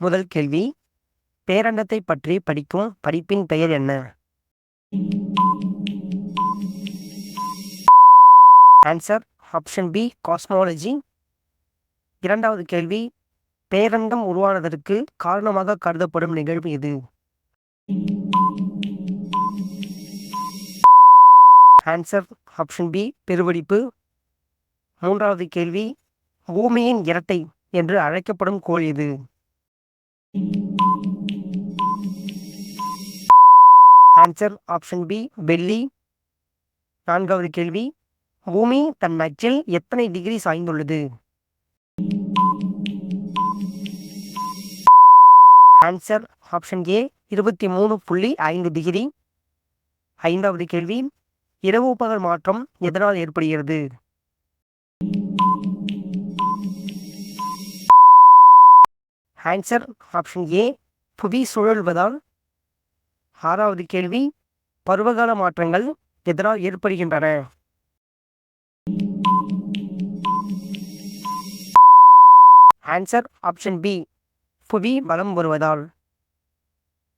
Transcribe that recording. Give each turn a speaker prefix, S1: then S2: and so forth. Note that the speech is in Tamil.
S1: முதல் கேள்வி, பேரண்டத்தை பற்றி படிக்கும் படிப்பின் பெயர் என்ன? Answer option B cosmology. இரண்டாவது கேள்வி, பேரண்டம் உருவானதற்கு காரணமாக கருதப்படும் நிகழ்வு எது? ஆன்சர் ஆப்ஷன் பி பெருவெடிப்பு. மூன்றாவது கேள்வி, பூமியின் இரட்டை என்று அழைக்கப்படும் கோள் எது? ஆன்சர் ஆப்ஷன் பி வெள்ளி. நான்காவது கேள்வி, பூமி தன் அச்சில் எத்தனை டிகிரி சாய்ந்துள்ளது? Answer option A 23.5 degree. ஐந்தாவது கேள்வி, இரவு பகல் மாற்றம் எதனால் ஏற்படுகிறது? ஆன்சர் ஆப்ஷன் ஏ புவி சுழல்வதால். ஆறாவது கேள்வி, பருவகால மாற்றங்கள் எதனால் ஏற்படுகின்றன? ஆன்சர் ஆப்ஷன் பி புவி வலம் வருவதால்.